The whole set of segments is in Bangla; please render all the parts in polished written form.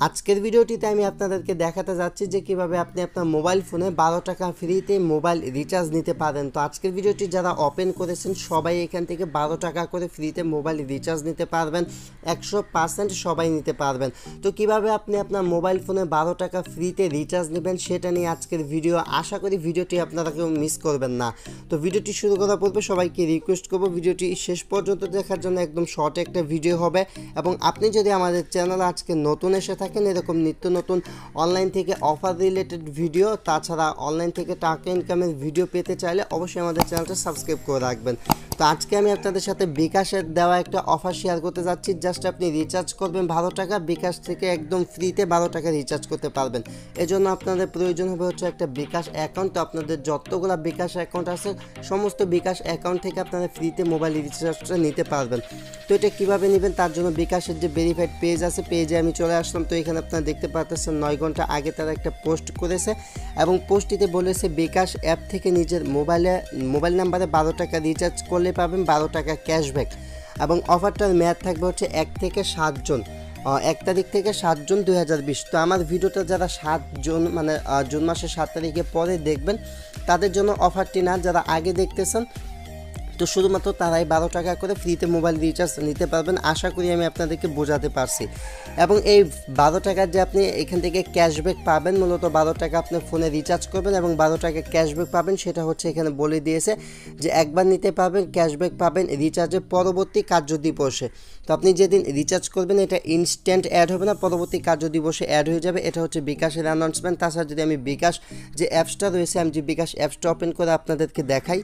আজকের ভিডিওটিতে আমি আপনাদেরকে দেখাতে যাচ্ছি যে কিভাবে আপনি আপনার মোবাইল ফোনে 12 টাকা ফ্রিতে মোবাইল রিচার্জ নিতে পারেন। তো আজকের ভিডিওটি যারা ওপেন করেছেন সবাই এখান থেকে 12 টাকা করে ফ্রিতে মোবাইল রিচার্জ নিতে পারবেন, 100% সবাই নিতে পারবেন। তো কিভাবে আপনি আপনার মোবাইল ফোনে 12 টাকা ফ্রিতে রিচার্জ নেবেন সেটা নিয়ে আজকের ভিডিও। আশা করি ভিডিওটি আপনারা কেউ মিস করবেন না। তো ভিডিওটি শুরু করার পূর্বে সবাইকে রিকোয়েস্ট করব ভিডিওটি শেষ পর্যন্ত দেখার জন্য। একদম শর্ট একটা ভিডিও হবে এবং আপনি যদি আমাদের চ্যানেলে আজকে নতুন এসে থাকেন এরকম নিত্য নতুন অনলাইন থেকে অফার রিলেটেড ভিডিও, তাছাড়া অনলাইন থেকে টাকা ইনকামের ভিডিও পেতে চাইলে অবশ্যই আমাদের চ্যানেলটা সাবস্ক্রাইব করে রাখবেন। তো আজকে আমি আপনাদের সাথে বিকাশের দেওয়া একটা অফার শেয়ার করতে যাচ্ছি। জাস্ট আপনি রিচার্জ করবেন 12 টাকা, বিকাশ থেকে একদম ফ্রিতে 12 টাকা রিচার্জ করতে পারবেন। এজন্য আপনাদের প্রয়োজন হবে হচ্ছে একটা বিকাশ অ্যাকাউন্ট। তো আপনাদের যতগুলো বিকাশ অ্যাকাউন্ট আছে সমস্ত বিকাশ অ্যাকাউন্ট থেকে আপনারা ফ্রিতে মোবাইল রিচার্জটা নিতে পারবেন। তো এটা কীভাবে নেবেন তার জন্য বিকাশের যে ভেরিফাইড পেজ আছে, পেজে আমি চলে আসলাম। তো এখানে আপনারা দেখতে পাচ্ছেন 9 ঘন্টা আগে তারা একটা পোস্ট করেছে এবং পোস্টটিতে বলেছে বিকাশ অ্যাপ থেকে নিজের মোবাইল নাম্বারে 12 টাকা রিচার্জ করলে পাবেন 12 টাকা ক্যাশব্যাক এবং অফারটার মেয়াদ থাকবে হচ্ছে 1 থেকে 7 জুন, 1 তারিখ থেকে 7 জুন 2020। তো আমার ভিডিওটা যারা 7 জুন মানে জুন মাসের 7 তারিখে পরে দেখবেন তাদের জন্য অফারটি না, যারা আগে দেখতেছেন তো শুধুমাত্র তারাই 12 টাকা করে ফ্রিতে মোবাইল রিচার্জ নিতে পারবেন। আশা করি আমি আপনাদেরকে বোঝাতে পারছি। এবং এই 12 টাকার যে আপনি এখান থেকে ক্যাশব্যাক পাবেন, মূলত 12 টাকা আপনি ফোনে রিচার্জ করবেন এবং 12 টাকা ক্যাশব্যাক পাবেন, সেটা হচ্ছে এখানে বলে দিয়েছে যে একবার নিতে পারবেন, ক্যাশব্যাক পাবেন রিচার্জের পরবর্তী কার্য দিবসে। তো আপনি যেদিন রিচার্জ করবেন এটা ইনস্ট্যান্ট অ্যাড হবে না, পরবর্তী কার্য দিবসে অ্যাড হয়ে যাবে। এটা হচ্ছে বিকাশের অ্যানাউন্সমেন্ট। তাছাড়া যদি আমি বিকাশ যে অ্যাপসটা রয়েছে, আমি যে বিকাশ অ্যাপসটা ওপেন করে আপনাদেরকে দেখাই।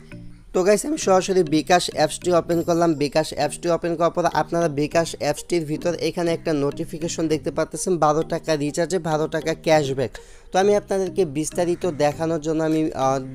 তো গাইস আমি সরাসরি বিকাশ অ্যাপসটি ওপেন করলাম। বিকাশ অ্যাপসটি ওপেন করার পর আপনারা বিকাশ অ্যাপসটির ভিতর এখানে একটা নোটিফিকেশন দেখতে পাচ্ছেন 12 টাকা রিচার্জে 12 টাকা ক্যাশব্যাক। তো আমি আপনাদেরকে বিস্তারিত দেখানোর জন্য আমি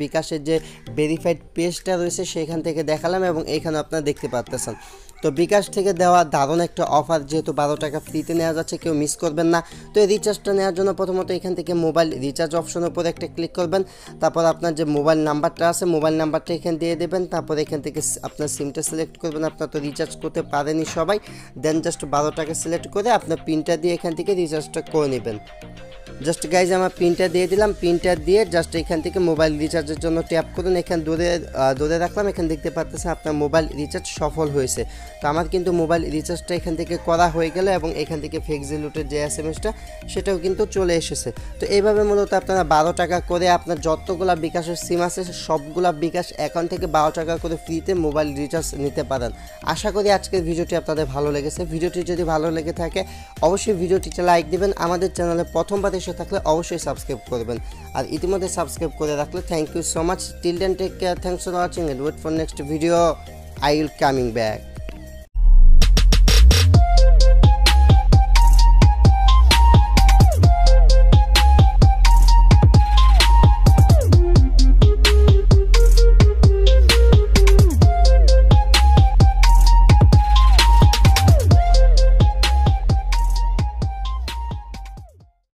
বিকাশের যে ভেরিফাইড পেজটা রয়েছে সেখান থেকে দেখালাম এবং এখানে আপনারা দেখতে পাচ্ছেন। তো বিকাশ থেকে দেওয়া দারুণ একটা অফার, যেহেতু 12 টাকা ফ্রিতে নেওয়া যাচ্ছে, কেউ মিস করবেন না। তো এই রিচার্জটা নেওয়ার জন্য প্রথমত এখান থেকে মোবাইল রিচার্জ অপশনের উপর একটা ক্লিক করবেন। তারপর আপনার যে মোবাইল নাম্বারটা আছে মোবাইল নাম্বারটা এখানে দিয়ে দেবেন। তারপর এখান থেকে আপনার সিমটা সিলেক্ট করবেন। আপনার তো রিচার্জ করতে পারেনি সবাই, দেন জাস্ট 12 টাকা সিলেক্ট করে আপনার পিনটা দিয়ে এখান থেকে রিচার্জটা করে নেবেন। জাস্ট গাইজ আমার পিনটা দিয়ে দিলাম। পিনটা দিয়ে জাস্ট এখান থেকে মোবাইল রিচার্জের জন্য ট্যাপ করুন। এখানে দূরে রাখলাম। এখানে দেখতে পাচ্ছেন আপনার মোবাইল রিচার্জ সফল হয়েছে। তো আমার কিন্তু মোবাইল রিচার্জটা এখান থেকে করা হয়ে গেল এবং এখান থেকে ফ্লেক্সিলোটের যে SMS-টা সেটাও কিন্তু চলে এসেছে। তো এইভাবে মূলত আপনারা 12 টাকা করে আপনার যতগুলা বিকাশের সিম আছে সবগুলা বিকাশ অ্যাকাউন্ট থেকে 12 টাকা করে ফ্রিতে মোবাইল রিচার্জ নিতে পারেন। আশা করি আজকের ভিডিওটি আপনাদের ভালো লেগেছে। ভিডিওটি যদি ভালো লেগে থাকে অবশ্যই ভিডিওটিতে লাইক দিবেন। আমাদের চ্যানেলে প্রথমবার এসে থাকলে অবশ্যই সাবস্ক্রাইব করবেন, আর ইতিমধ্যে সাবস্ক্রাইব করে রাখলে thank you so much. Till then take care, thanks for watching and wait for next video. I will coming back.